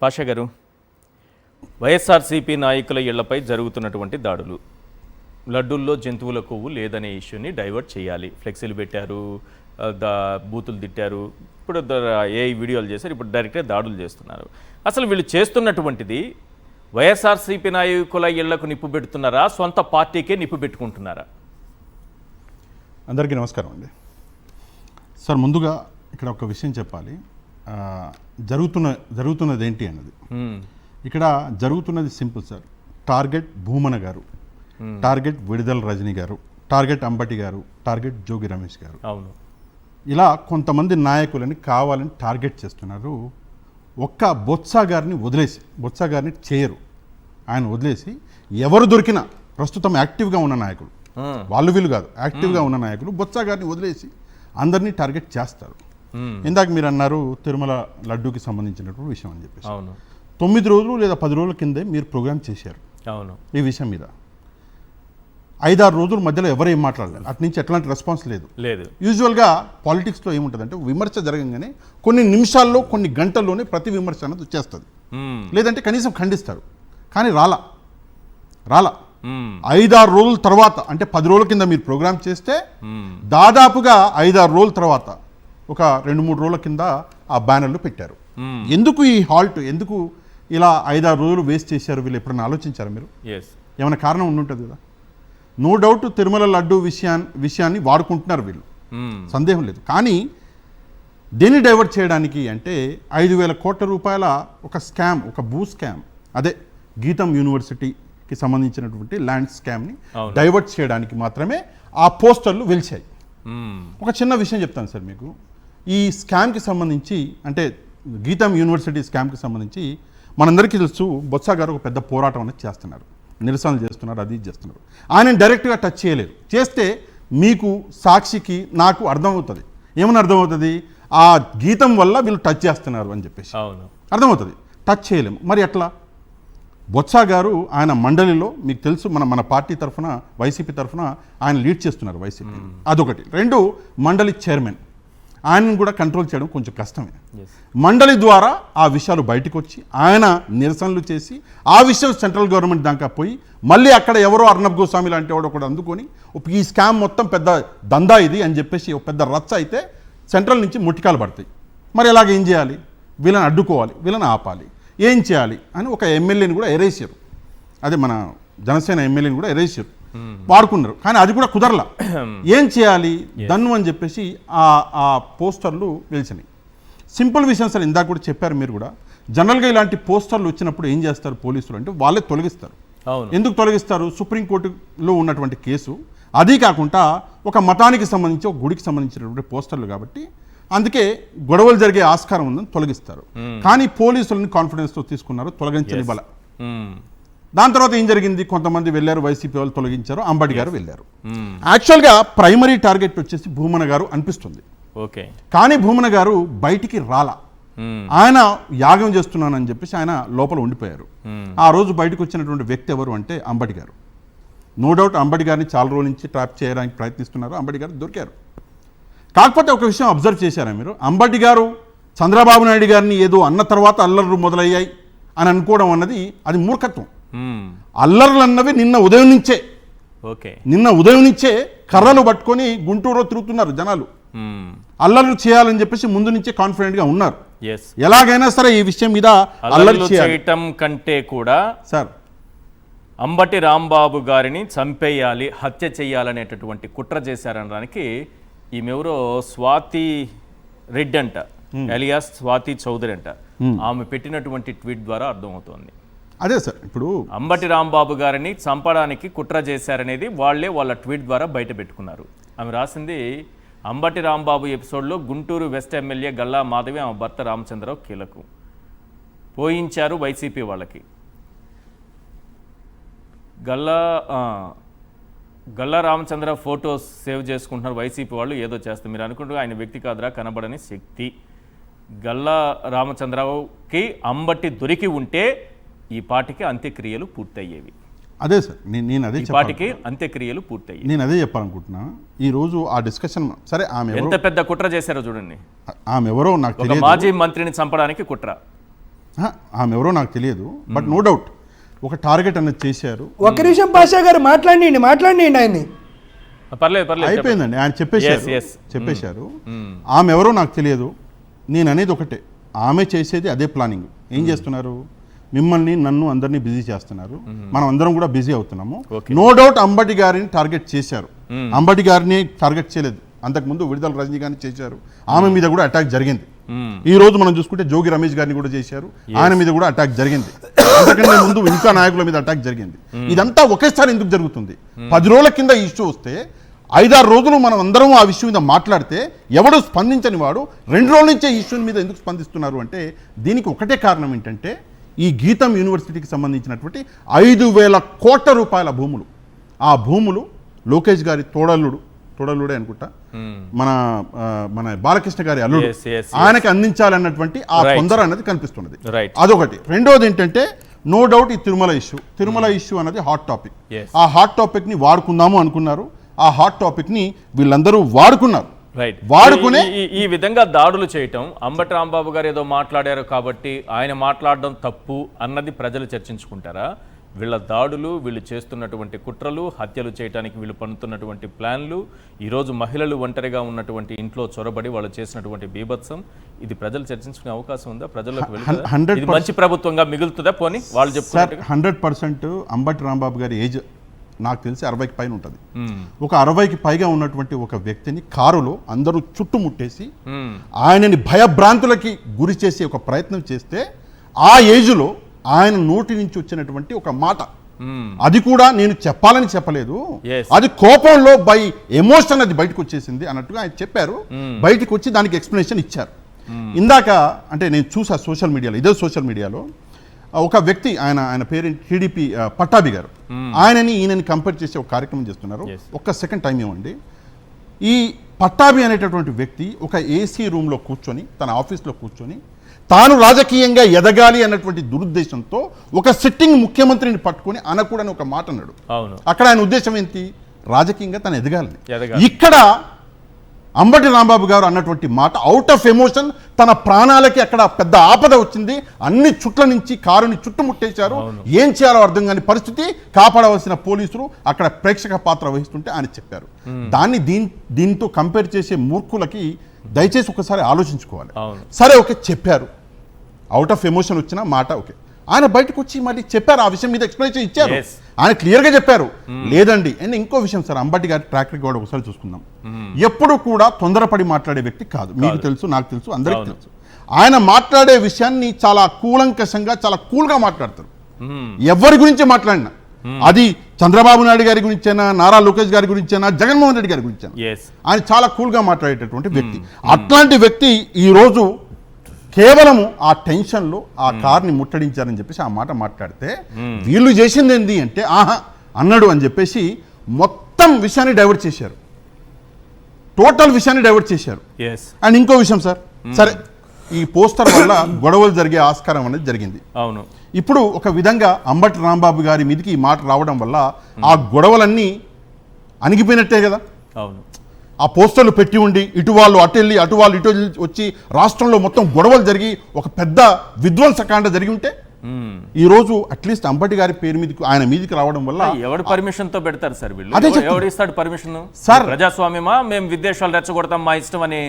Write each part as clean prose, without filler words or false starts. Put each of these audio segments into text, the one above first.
పాషా గారు, వైఎస్ఆర్సీపీ నాయకుల ఇళ్లపై జరుగుతున్నటువంటి దాడులు, లడ్డూల్లో జంతువుల కొవ్వు లేదనే ఇష్యూని డైవర్ట్ చేయాలి. ఫ్లెక్సీలు పెట్టారు, బూతులు తిట్టారు, ఇప్పుడు ఏ వీడియోలు చేశారు, ఇప్పుడు డైరెక్ట్గా దాడులు చేస్తున్నారు. అసలు వీళ్ళు చేస్తున్నటువంటిది వైఎస్ఆర్సీపీ నాయకుల ఇళ్లకు నిప్పు పెడుతున్నారా, సొంత పార్టీకే నిప్పు పెట్టుకుంటున్నారా? అందరికీ నమస్కారం అండి. సార్, ముందుగా ఇక్కడ ఒక విషయం చెప్పాలి. జరుగుతున్నది ఏంటి అన్నది. ఇక్కడ జరుగుతున్నది సింపుల్ సార్. టార్గెట్ భూమన గారు, టార్గెట్ విడుదల రజనీ గారు, టార్గెట్ అంబటి గారు, టార్గెట్ జోగి రమేష్ గారు. అవును, ఇలా కొంతమంది నాయకులని కావాలని టార్గెట్ చేస్తున్నారు. ఒక్క బొత్స గారిని వదిలేసి, బొత్స గారిని చేయరు, ఆయన వదిలేసి ఎవరు దొరికినా ప్రస్తుతం యాక్టివ్గా ఉన్న నాయకులు, వాళ్ళు వీళ్ళు కాదు, యాక్టివ్గా ఉన్న నాయకులు బొత్స గారిని వదిలేసి అందరినీ టార్గెట్ చేస్తారు. ఇందాక మీరు అన్నారు తిరుమల లడ్డూకి సంబంధించినటువంటి విషయం అని చెప్పేసి. 9 రోజులు లేదా 10 రోజుల కిందే మీరు ప్రోగ్రామ్ చేశారు. అవును, ఈ విషయం మీద 5-6 రోజుల మధ్యలో ఎవరు ఏం మాట్లాడలేదు, అటు నుంచి ఎట్లాంటి రెస్పాన్స్ లేదు. యూజువల్గా పాలిటిక్స్లో ఏముంటుందంటే విమర్శ జరగంగానే కొన్ని నిమిషాల్లో, కొన్ని గంటల్లోనే ప్రతి విమర్శ అనేది వచ్చేస్తుంది, లేదంటే కనీసం ఖండిస్తారు. కానీ రాలా 5-6 రోజుల తర్వాత, అంటే 10 రోజుల కింద మీరు ప్రోగ్రామ్ చేస్తే దాదాపుగా 5-6 రోజుల తర్వాత ఒక 2-3 రోజుల కింద ఆ బ్యానర్లు పెట్టారు. ఎందుకు ఈ హాల్ట్, ఎందుకు ఇలా 5-6 రోజులు వేస్ట్ చేశారు వీళ్ళు ఎప్పుడైనా ఆలోచించారు మీరు? ఏమైనా కారణం ఉండుంటుంది కదా. నో డౌట్ తిరుమల లడ్డు విషయాన్ని వాడుకుంటున్నారు వీళ్ళు, సందేహం లేదు. కానీ దేన్ని డైవర్ట్ చేయడానికి అంటే 5,000 కోట్ల రూపాయల ఒక స్కామ్, ఒక భూ స్కామ్, అదే గీతం యూనివర్సిటీకి సంబంధించినటువంటి ల్యాండ్ స్కామ్ని డైవర్ట్ చేయడానికి మాత్రమే ఆ పోస్టర్లు వెలిచాయి. ఒక చిన్న విషయం చెప్తాను సార్ మీకు. ఈ స్కామ్కి సంబంధించి, అంటే గీతం యూనివర్సిటీ స్కామ్కి సంబంధించి మనందరికీ తెలుసు, బొత్స గారు ఒక పెద్ద పోరాటం అనేది చేస్తున్నారు, నిరసనలు చేస్తున్నారు, అది చేస్తున్నారు. ఆయన డైరెక్ట్గా టచ్ చేయలేరు. చేస్తే మీకు, సాక్షికి, నాకు అర్థమవుతుంది. ఏమని అర్థమవుతుంది? ఆ గీతం వల్ల వీళ్ళు టచ్ చేస్తున్నారు అని చెప్పేసి అర్థమవుతుంది. టచ్ చేయలేము. మరి ఎట్లా? బొత్స గారు ఆయన మండలిలో, మీకు తెలుసు, మన పార్టీ తరఫున, వైసీపీ తరఫున ఆయన లీడ్ చేస్తున్నారు వైసీపీ. అదొకటి. 2, మండలి చైర్మన్, ఆయనను కూడా కంట్రోల్ చేయడం కొంచెం కష్టమే. మండలి ద్వారా ఆ విషయాలు బయటకు వచ్చి ఆయన నిరసనలు చేసి ఆ విషయం సెంట్రల్ గవర్నమెంట్ దాకా పోయి మళ్ళీ అక్కడ ఎవరో అర్నబ్ గోస్వామి లాంటి వాడు ఒకటి అందుకొని ఈ స్కామ్ మొత్తం పెద్ద దందా ఇది అని చెప్పేసి ఒక పెద్ద రచ్చ అయితే సెంట్రల్ నుంచి ముట్టికాలు పడతాయి. మరి ఎలాగ ఏం చేయాలి? వీళ్ళని అడ్డుకోవాలి, వీళ్ళని ఆపాలి, ఏం చేయాలి అని ఒక ఎమ్మెల్యేని కూడా ఎరేసారు. అదే మన జనసేన ఎమ్మెల్యేని కూడా ఎరేసారు, వాడుకున్నారు. కానీ అది కూడా కుదరలా. ఏం చేయాలి దన్ను అని చెప్పేసి ఆ పోస్టర్లు వెలిసినాయి. సింపుల్ విషయం సార్, ఇందాక కూడా చెప్పారు మీరు కూడా. జనరల్గా ఇలాంటి పోస్టర్లు వచ్చినప్పుడు ఏం చేస్తారు పోలీసులు అంటే వాళ్ళే తొలగిస్తారు. ఎందుకు తొలగిస్తారు? సుప్రీంకోర్టులో ఉన్నటువంటి కేసు, అది కాకుండా ఒక మతానికి సంబంధించి, ఒక గుడికి సంబంధించినటువంటి పోస్టర్లు కాబట్టి అందుకే గొడవలు జరిగే ఆస్కారం ఉందని తొలగిస్తారు. కానీ పోలీసులని కాన్ఫిడెన్స్తో తీసుకున్నారు, తొలగించని బల. దాని తర్వాత ఏం జరిగింది? కొంతమంది వెళ్ళారు, వైసీపీ వాళ్ళు తొలగించారు, అంబటి గారు వెళ్ళారు. యాక్చువల్గా ప్రైమరీ టార్గెట్ వచ్చేసి భూమన గారు అనిపిస్తుంది. కానీ భూమన గారు బయటికి రాలా. ఆయన యాగం చేస్తున్నానని చెప్పేసి ఆయన లోపల ఉండిపోయారు. ఆ రోజు బయటకు వచ్చినటువంటి వ్యక్తి ఎవరు అంటే అంబటి గారు. నో డౌట్ అంబటి గారిని చాలా రోజుల నుంచి ట్రాప్ చేయడానికి ప్రయత్నిస్తున్నారు. అంబటి గారు దొరికారు. కాకపోతే ఒక విషయం అబ్జర్వ్ చేశారా మీరు? అంబటి గారు చంద్రబాబు నాయుడు గారిని ఏదో అన్న తర్వాత అల్లర్లు మొదలయ్యాయి అని అనుకోవడం అన్నది అది మూర్ఖత్వం. అల్లర్లు అన్నవి నిన్న ఉదయం నుంచే కర్రలు పట్టుకొని గుంటూరులో తిరుగుతున్నారు జనాలు. అల్లర్లు చేయాలని చెప్పేసి ముందు నుంచే కాన్ఫిడెంట్ గా ఉన్నారు. ఎలాగైనా సరే ఈ విషయం మీద అల్లర్లు చేయటం కంటే కూడా సార్ అంబటి రాంబాబు గారిని చంపేయాలి, హత్య చేయాలనేటటువంటి కుట్ర చేశారనడానికి ఈమెవరో స్వాతి రెడ్డి అంట, ఎలియాస్ స్వాతి చౌదరి అంట, ఆమె పెట్టినటువంటి ట్వీట్ ద్వారా అర్థమవుతోంది. అదే సార్, ఇప్పుడు అంబటి రాంబాబు గారిని చంపడానికి కుట్ర చేశారనేది వాళ్ళ ట్వీట్ ద్వారా బయట పెట్టుకున్నారు. ఆమె రాసింది, అంబటి రాంబాబు ఎపిసోడ్లో గుంటూరు వెస్ట్ ఎమ్మెల్యే గల్లా మాధవి ఆమె భర్త రామచంద్రరావు కీలకం పోయించారు వైసీపీ వాళ్ళకి. గల్లా రామచంద్ర ఫోటోస్ సేవ్ చేసుకుంటున్నారు వైసీపీ వాళ్ళు, ఏదో చేస్తారు. మీరు అనుకుంటున్నారు ఆయన వ్యక్తి కాదురా, కనబడని శక్తి. గల్లా రామచంద్రరావుకి అంబటి దొరికి ఉంటే ఈ పాటికి అంత్యక్రియలు పూర్తయ్యేవి. అదే సార్, నేను అదే పాటికి అంత్యక్రియలు పూర్తయ్యి, నేను అదే చెప్పాలనుకుంటున్నా. ఈ రోజు ఆ డిస్కషన్ సరే, ఆమె ఎంత పెద్ద కుట్ర చేశారో చూడండి. ఆమె ఎవరో నాకు మాజీ మంత్రిని చంపడానికి కుట్ర. ఆమె ఎవరో నాకు తెలియదు, బట్ నో డౌట్ ఒక టార్గెట్ అన్నది చేశారు. ఒక్క నిమిషం పాషా గారు మాట్లాడండి ఆయన్ని. పర్లేదు అయిపోయిందండి, ఆయన చెప్పేశారు. ఆమె ఎవరో నాకు తెలియదు, నేను అనేది ఒకటే, ఆమె చేసేది అదే ప్లానింగ్. ఏం చేస్తున్నారు, మిమ్మల్ని నన్ను అందరినీ బిజీ చేస్తున్నారు, మనం అందరం కూడా బిజీ అవుతున్నాము. నో డౌట్ అంబటి గారిని టార్గెట్ చేశారు, అంబటి గారిని టార్గెట్ చేయలేదు, అంతకుముందు విడుదల రజనీ గారిని చేశారు, ఆమె మీద కూడా అటాక్ జరిగింది. ఈ రోజు మనం చూసుకుంటే జోగి రమేష్ గారిని కూడా చేశారు, ఆయన మీద కూడా అటాక్ జరిగింది. అంతకంటే ముందు ఇంకా నాయకుల మీద అటాక్ జరిగింది. ఇదంతా ఒకేసారి ఎందుకు జరుగుతుంది? 10 రోజుల కింద ఈ ఇష్యూ వస్తే 5-6 రోజులు మనం అందరం ఆ విషయం మీద మాట్లాడితే ఎవడు స్పందించని వాడు 2 రోజుల నుంచే ఈ ఇష్యూ మీద ఎందుకు స్పందిస్తున్నారు అంటే దీనికి ఒకటే కారణం ఏంటంటే ఈ గీతం యూనివర్సిటీకి సంబంధించినటువంటి 5,000 కోట్ల రూపాయల భూములు, ఆ భూములు లోకేష్ గారి తోడల్లుడే అనుకుంటా, మన బాలకృష్ణ గారి అల్లుడు, ఆయనకి అందించాలన్నటువంటి ఆ తొందర అనేది కనిపిస్తున్నది. అదొకటి. రెండోది ఏంటంటే నో డౌట్ ఈ తిరుమల ఇష్యూ అనేది హాట్ టాపిక్. ఆ హాట్ టాపిక్ ని వాడుకుందాము అనుకున్నారు, ఆ హాట్ టాపిక్ ని వీళ్ళందరూ వాడుకున్నారు. వాడుకునే ఈ విధంగా దాడులు చేయటం, అంబటి రాంబాబు గారు ఏదో మాట్లాడారు కాబట్టి ఆయన మాట్లాడడం తప్పు అన్నది ప్రజలు చర్చించుకుంటారా? వీళ్ళ దాడులు, వీళ్ళు చేస్తున్నటువంటి కుట్రలు, హత్యలు చేయడానికి వీళ్ళు పన్నుతున్నటువంటి ప్లాన్లు, ఈరోజు మహిళలు ఒంటరిగా ఉన్నటువంటి ఇంట్లో చొరబడి వాళ్ళు చేసినటువంటి బీభత్సం, ఇది ప్రజలు చర్చించుకునే అవకాశం ఉందా? ప్రజల్లోకి వెళ్తుందా? ఇది మంచి ప్రభుత్వంగా మిగులుతుందా? పోనీ వాళ్ళు చెప్తున్నారు 100% అంబటి రాంబాబు గారి ఏజ్ నాకు తెలిసి 60కి పైన ఉంటుంది. ఒక 60కి పైగా ఉన్నటువంటి ఒక వ్యక్తిని కారులో అందరూ చుట్టుముట్టేసి ఆయనని భయభ్రాంతులకి గురి చేసే ఒక ప్రయత్నం చేస్తే ఆ ఏజ్లో ఆయన నోటి నుంచి వచ్చినటువంటి ఒక మాట, అది కూడా నేను చెప్పాలని చెప్పలేదు, అది కోపంలో బై ఎమోషన్ అది బయటకు వచ్చేసింది అన్నట్టుగా ఆయన చెప్పారు. బయటకు వచ్చి దానికి ఎక్స్ప్లెనేషన్ ఇచ్చారు. ఇందాక అంటే నేను చూసా సోషల్ మీడియాలో ఒక వ్యక్తి, ఆయన పేరు టీడీపీ పట్టాభి గారు, ఆయనని ఈయనని కంపేర్ చేసి ఒక కార్యక్రమం చేస్తున్నారు. ఒక్క సెకండ్ టైం ఇవ్వండి. ఈ పట్టాభి అనేటటువంటి వ్యక్తి ఒక ఏసీ రూమ్లో కూర్చొని, తన ఆఫీస్లో కూర్చొని తాను రాజకీయంగా ఎదగాలి అన్నటువంటి దురుద్దేశంతో ఒక సిట్టింగ్ ముఖ్యమంత్రిని పట్టుకొని అనకూడని ఒక మాట అన్నాడు. అక్కడ ఆయన ఉద్దేశం ఏంటి? రాజకీయంగా తను ఎదగాలని. ఇక్కడ అంబటి రాంబాబు గారు అన్నటువంటి మాట అవుట్ ఆఫ్ ఎమోషన్, తన ప్రాణాలకి అక్కడ పెద్ద ఆపద వచ్చింది, అన్ని చుట్ల నుంచి కారుని చుట్టుముట్టేశారు, ఏం చేయాలో అర్థం కాని పరిస్థితి, కాపాడవలసిన పోలీసులు అక్కడ ప్రేక్షక పాత్ర వహిస్తుంటే ఆయన చెప్పారు. దాన్ని దీంతో కంపేర్ చేసే మూర్ఖులకి దయచేసి ఒకసారి ఆలోచించుకోవాలి. సరే ఓకే, చెప్పారు, అవుట్ ఆఫ్ ఎమోషన్ వచ్చిన మాట ఓకే, ఆయన బయటకు వచ్చి మళ్ళీ చెప్పారు, ఆ విషయం మీద ఎక్స్ప్లెనేషన్ ఇచ్చారు, ఆయన క్లియర్గా చెప్పారు. లేదండి అండ్ ఇంకో విషయం సార్, అంబటి గారి ట్రాక్ రికార్డ్ ఒకసారి చూసుకుందాం. ఎప్పుడు కూడా తొందరపడి మాట్లాడే వ్యక్తి కాదు, మీకు తెలుసు, నాకు తెలుసు, అందరికీ తెలుసు. ఆయన మాట్లాడే విషయాన్ని చాలా కూలంకషంగా, చాలా కూల్గా మాట్లాడతారు. ఎవరి గురించి మాట్లాడినా, అది చంద్రబాబు నాయుడు గారి గురించైనా, నారా లోకేష్ గారి గురించైనా, జగన్మోహన్ రెడ్డి గారి గురించైనా ఆయన చాలా కూల్గా మాట్లాడేటటువంటి వ్యక్తి. అట్లాంటి వ్యక్తి ఈరోజు కేవలము ఆ టెన్షన్లో ఆ కార్ని ముట్టడించారని చెప్పేసి ఆ మాట మాట్లాడితే వీళ్ళు చేసింది ఏంటి అంటే ఆహా అన్నాడు అని చెప్పేసి మొత్తం విషయాన్ని డైవర్ట్ చేశారు, టోటల్ విషయాన్ని డైవర్ట్ చేశారు. అండ్ ఇంకో విషయం సార్, సరే ఈ పోస్టర్ వల్ల గొడవలు జరిగే ఆస్కారం అనేది జరిగింది. అవును, ఇప్పుడు ఒక విధంగా అంబటి రాంబాబు గారి మీదకి ఈ మాట రావడం వల్ల ఆ గొడవలన్నీ అణిగిపోయినట్టే కదా. అవును, ఆ పోస్టర్లు పెట్టి ఉండి ఇటు వాళ్ళు అటు వెళ్ళి, అటు వాళ్ళు ఇటు వచ్చి రాష్ట్రంలో మొత్తం గొడవలు జరిగి ఒక పెద్ద విధ్వంసకాండ జరిగి ఉంటే ఈ రోజు అట్లీస్ట్ అంబటి గారి పేరు మీదకి, ఆయన మీదకి రావడం వల్ల ఎవరు పర్మిషన్ తో పెడతారు సార్ వీళ్ళు? ఎవరు ఇస్తాడు పర్మిషన్ సార్? ప్రజాస్వామ్యమా, మేము విదేశాలు రెచ్చగొడతాం మా ఇష్టం అని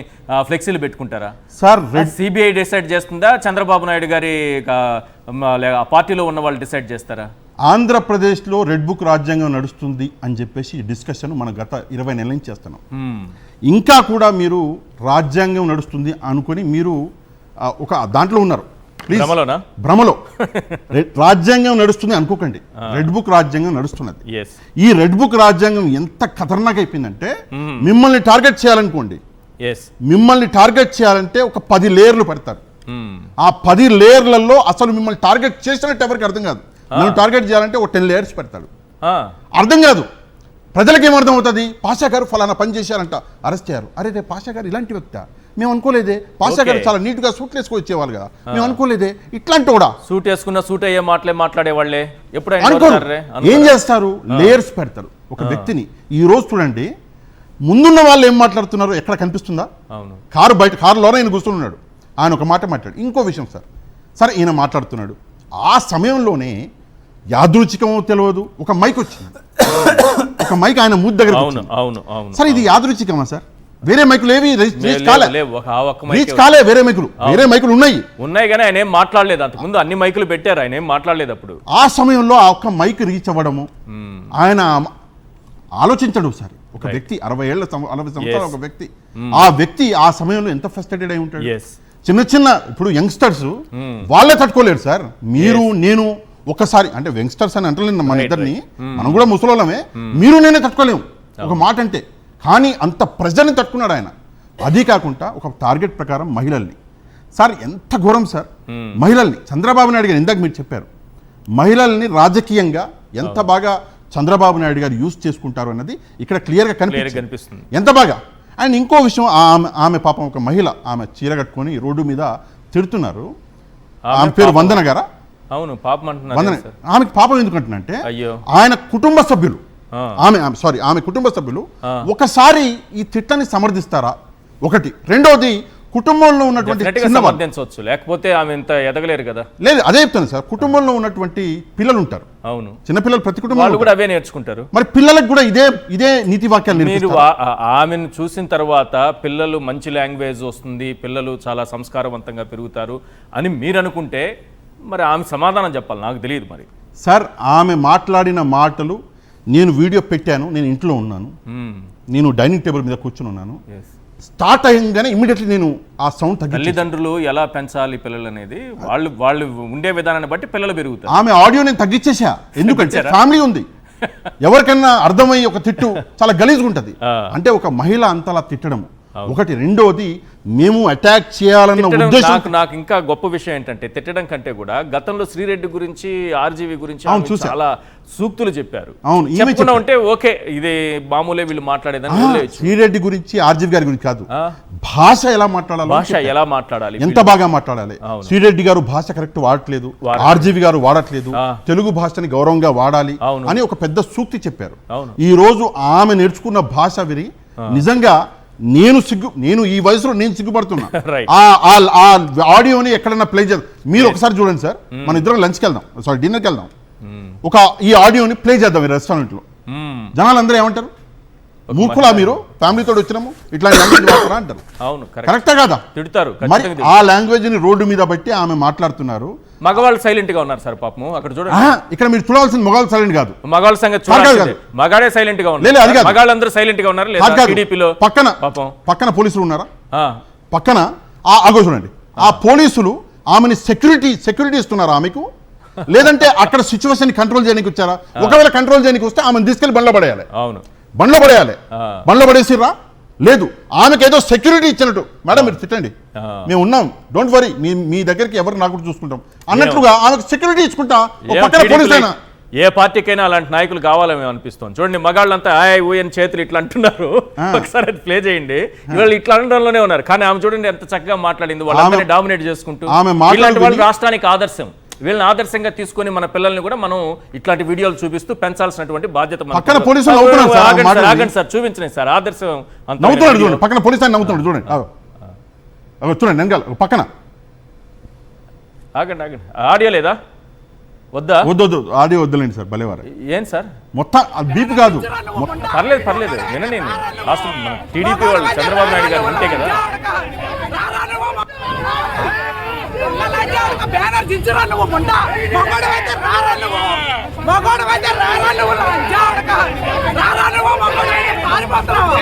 ఫ్లెక్సీలు పెట్టుకుంటారా సార్? సిబిఐ డిసైడ్ చేస్తుందా, చంద్రబాబు నాయుడు గారి పార్టీలో ఉన్న వాళ్ళు డిసైడ్ చేస్తారా? ఆంధ్రప్రదేశ్లో రెడ్ బుక్ రాజ్యాంగం నడుస్తుంది అని చెప్పేసి డిస్కషన్ మనం గత 20 నెలల నుంచి చేస్తున్నాం. ఇంకా కూడా మీరు రాజ్యాంగం నడుస్తుంది అనుకుని మీరు ఒక దాంట్లో ఉన్నారు, భ్రమలో. రాజ్యాంగం నడుస్తుంది అనుకోకండి, రెడ్ బుక్ రాజ్యాంగం నడుస్తున్నది. ఈ రెడ్ బుక్ రాజ్యాంగం ఎంత ఖతర్నాక్ అయిపోయిందంటే మిమ్మల్ని టార్గెట్ చేయాలనుకోండి, మిమ్మల్ని టార్గెట్ చేయాలంటే ఒక 10 లేయర్లు పెడతారు. ఆ 10 లేయర్లలో అసలు మిమ్మల్ని టార్గెట్ చేసినట్టు ఎవరికి అర్థం కాదు. నన్ను టార్గెట్ చేయాలంటే ఒక 10 లేయర్స్ పెడతాడు, అర్థం కాదు. ప్రజలకు ఏమర్థం అవుతుంది? పాషా గారు ఫలానా పని చేశారంట, అరెస్ట్ చేయారు. అరే రే పాషా గారు ఇలాంటి వ్యక్తి మేము అనుకోలేదే, పాషా గారు చాలా నీట్ గా సూట్లు వేసుకొని వచ్చేవాళ్ళు కదా, మేము అనుకోలేదే. ఇట్లాంటి కూడా సూట్ వేసుకున్న సూట్ అయ్యే మాటలే మాట్లాడే వాళ్ళే ఏం చేస్తారు? లేయర్స్ పెడతారు ఒక వ్యక్తిని. ఈ రోజు చూడండి, ముందున్న వాళ్ళు ఏం మాట్లాడుతున్నారో ఎక్కడ కనిపిస్తుందా? కారులోనే ఆయన కూర్చున్నాడు, ఆయన ఒక మాట మాట్లాడు. ఇంకో విషయం సార్, సరే ఈయన మాట్లాడుతున్నాడు. ఆ సమయంలోనే యాదృచ్ఛికమో తెలియదు ఒక మైక్ వచ్చింది. ఒక మైక్ ఆయన మూతి దగ్గర అవును అవును అవును సార్ ఇది యాదృచ్ఛికమా సార్? వేరే మైకులు ఏవి రీచ్ కాలే, రీచ్ కాలే. వేరే మైకులు ఉన్నాయి కానీ ఆయన ఏం మాట్లాడలేదు. అంతకుముందు అన్ని మైకులు పెట్టారు, ఆయన ఏం మాట్లాడలేదు అప్పుడు. ఆ సమయంలో ఆ ఒక్క మైక్ రీచ్ అవ్వడము ఆయన ఆలోచించడు సార్. ఒక వ్యక్తి 60 సంవత్సరాల ఒక వ్యక్తి, ఆ వ్యక్తి ఆ సమయంలో ఎంత ఫ్రస్ట్రేటెడ్ అయి ఉంటాడు. చిన్న ఇప్పుడు యంగ్స్టర్స్ వాళ్ళే తట్టుకోలేరు సార్. మీరు నేను ఒకసారి అంటే యంగ్స్టర్స్ అని అంటలేదు మన ఇద్దరిని, మనం కూడా ముసలోళ్ళమే, మీరు నేనే తట్టుకోలేము ఒక మాట అంటే. కానీ అంత ప్రజల్ని తట్టుకున్నాడు ఆయన. అది కాకుండా ఒక టార్గెట్ ప్రకారం మహిళల్ని, సార్ ఎంత ఘోరం సార్. మహిళల్ని చంద్రబాబు నాయుడు గారు ఇందాక మీరు చెప్పారు, మహిళల్ని రాజకీయంగా ఎంత బాగా చంద్రబాబు నాయుడు గారు యూజ్ చేసుకుంటారు అన్నది ఇక్కడ క్లియర్గా కనిపిస్తుంది ఎంత బాగా. అండ్ ఇంకో విషయం, ఆమె పాపం ఒక మహిళ, ఆమె చీర కట్టుకొని రోడ్డు మీద తిడుతున్నారు. ఆమె పేరు వందన గారా? అవును పాపం అంటున్నారు. వందన. ఆమెకు పాపం ఎందుకంటున్నంటే ఆయన కుటుంబ సభ్యులు, ఆమె కుటుంబ సభ్యులు ఒకసారి ఈ తిట్లని సమర్థిస్తారా? ఒకటి. రెండోది, కుటుంబంలో ఉన్నటువంటి లేకపోతే ఆమె ఇంత ఎదగలేరు కదా. లేదు అదే చెప్తాను సార్, కుటుంబంలో ఉన్నటువంటి పిల్లలు ఉంటారు. అవును, చిన్నపిల్లలు ప్రతి కుటుంబంలో కూడా అవే నేర్చుకుంటారు. మరి పిల్లలకు కూడా ఇదే నీతి వాక్యాలు మీరు ఆమెను చూసిన తర్వాత పిల్లలు మంచి లాంగ్వేజ్ వస్తుంది, పిల్లలు చాలా సంస్కారవంతంగా పెరుగుతారు అని మీరు అనుకుంటే మరి ఆమె సమాధానం చెప్పాలి. నాకు తెలియదు మరి సార్. ఆమె మాట్లాడిన మాటలు నేను వీడియో పెట్టాను, నేను ఇంట్లో ఉన్నాను, నేను డైనింగ్ టేబుల్ మీద కూర్చుని ఉన్నాను. స్టార్ట్ అయ్యంగానే ఇమ్మీడియట్లీ నేను ఆ సౌండ్ తగ్గి, తల్లిదండ్రులు ఎలా పెంచాలి పిల్లలు అనేది వాళ్ళు ఉండే విధానాన్ని బట్టి పిల్లలు పెరుగుతారు. ఆమె ఆడియో నేను తగ్గించేసా, ఎందుకంటే ఫ్యామిలీ ఉంది, ఎవరికైనా అర్థమయ్యి ఒక తిట్టు చాలా గలీజ్గా ఉంటుంది. అంటే ఒక మహిళ అంతలా తిట్టడం ఒకటి. రెండోది, మేము అటాక్ చేయాలన్న ఉద్దేశం. నాకు ఇంకా గొప్ప విషయం ఏంటంటే తిట్టడం కంటే కూడా గతంలో శ్రీరెడ్డి గురించి, ఆర్జీవి గురించి చాలా సూక్తులు చెప్పారు. అవును, ఉంటే ఓకే ఇది మామూలే వీళ్ళు మాట్లాడేదని. శ్రీరెడ్డి గురించి, ఆర్జీవి గారి గురించి కాదు, భాష ఎలా మాట్లాడాలి, ఎంత బాగా మాట్లాడాలి. శ్రీరెడ్డి గారు భాష కరెక్ట్ వాడట్లేదు, ఆర్జీవి గారు వాడట్లేదు, తెలుగు భాషని గౌరవంగా వాడాలి అని ఒక పెద్ద సూక్తి చెప్పారు. ఈ రోజు ఆమె నేర్చుకున్న భాష విని నిజంగా నేను ఈ వయసులో నేను సిగ్గుపడుతున్నా. ఆ ఆడియోని ఎక్కడన్నా ప్లే చేద్దాం, మీరు ఒకసారి చూడండి సార్. మన ఇద్దరం లంచ్కి వెళ్దాం, సారీ డిన్నర్కి వెళ్దాం, ఈ ఆడియోని ప్లే చేద్దాం ఈ రెస్టారెంట్లో. జనాలు అందరూ ఏమంటారు, మూర్ఖులా మీరు, ఫ్యామిలీతో వచ్చినాము ఇట్లాంటి లాంగ్వేజ్ వాడతారా అంటారు. అవును, కరెక్టా కాదా? తిడతారు. మరి ఆ లాంగ్వేజ్ ని రోడ్డు మీద బట్టి ఆమె మాట్లాడుతున్నారు. మగవాళ్ళు సైలెంట్ గా ఉన్నారు సార్ పాపం. అక్కడ చూడండి, ఇక్కడ మీరు చూడాల్సిన మగవాళ్ళు సైలెంట్ కాదు, మగవాళ్ళ సంగతి చూడాలి. మగాడే సైలెంట్ గా ఉన్నారు, మగాళ్ళందరూ సైలెంట్ గా ఉన్నారు. టీడీపీలో పక్కన పోలీసులు ఉన్నారా? పక్కన అగో చూడండి, ఆ పోలీసులు ఆమెని సెక్యూరిటీ ఇస్తున్నారు ఆమెకు, లేదంటే అక్కడ సిచ్యువేషన్ కంట్రోల్ చేయడానికి వచ్చారా? ఒకవేళ కంట్రోల్ చేయడానికి వస్తే ఆమెను తీసుకెళ్లి బండ్లో పడేయాలి. అవును, బండ్లో పడేసిర్రా? లేదు, ఆమెకు ఏదో సెక్యూరిటీ ఇచ్చినట్టు, మేడం మీరు తిట్టండి, మేము ఉన్నాం, డోంట్ వరీ, మీ దగ్గరికి ఎవరు నాకు చూసుకుంటాం అన్నట్లుగా ఆమెకు సెక్యూరిటీ ఇచ్చుకుంటా. ఏ పార్టీకైనా అలాంటి నాయకులు కావాలని అనిపిస్తుంది. చూడండి, మగాళ్ళంతా ఊయని చేతులు ఇట్లా అంటున్నారు. ఒకసారి అది ప్లే చేయండి. వీళ్ళు ఇట్లా అనడంలోనే ఉన్నారు, కానీ ఆమె చూడండి ఎంత చక్కగా మాట్లాడింది. వాళ్ళందరినీ డామినేట్ చేసుకుంటూ. ఇలాంటి వాళ్ళు రాష్ట్రానికి ఆదర్శం. వీళ్ళని ఆదర్శంగా తీసుకొని మన పిల్లల్ని కూడా మనం ఇట్లాంటి వీడియోలు చూపిస్తూ పెంచాల్సినటువంటి బాధ్యత. ఆగండి సార్, చూపించండి సార్ ఆదర్శం. పక్కన పోలీసు ఆయన నవ్వుతున్నాడు చూడండి, చూడండి వెనకాల పక్కన. ఆగండి, ఆడియో లేదా? వద్దు ఆడియో వద్దులేండి సార్, భలేవారు. ఏం సార్ మొత్తం బీప్ కాదు, పర్లేదు వినండి. లాస్ట్ టీడీపీ వాళ్ళు చంద్రబాబు నాయుడు గారు ఉంటే కదా, బ్యానర్ దించరా నువ్వు, ముండా మగోడవైతే రారా నువ్వు, మగోడవైతే రారా నువ్వు, రారా నువ్వు, మగోడవైతే పారిపోతున్నావు.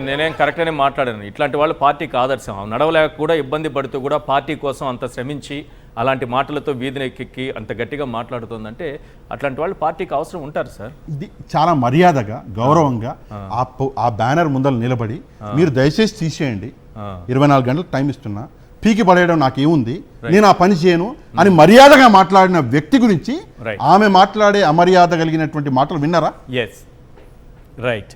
నేనేం కరెక్ట్గానే మాట్లాడాను. ఇట్లాంటి వాళ్ళు పార్టీకి ఆదర్శం. నడవలేక కూడా ఇబ్బంది పడుతూ కూడా పార్టీ కోసం అంత శ్రమించి అలాంటి మాటలతో వీధిని ఎక్కి అంత గట్టిగా మాట్లాడుతుందంటే అట్లాంటి వాళ్ళు పార్టీకి అవసరం ఉంటారు సార్. ఇది చాలా మర్యాదగా, గౌరవంగా ఆ బ్యానర్ ముందర నిలబడి మీరు దయచేసి తీసేయండి, 24 గంటలు టైం ఇస్తున్నా, పీకి పడేయడం నాకేముంది, నేను ఆ పని చేయను అని మర్యాదగా మాట్లాడిన వ్యక్తి గురించి ఆమె మాట్లాడే అమర్యాద కలిగినటువంటి మాటలు విన్నారా? Yes, right.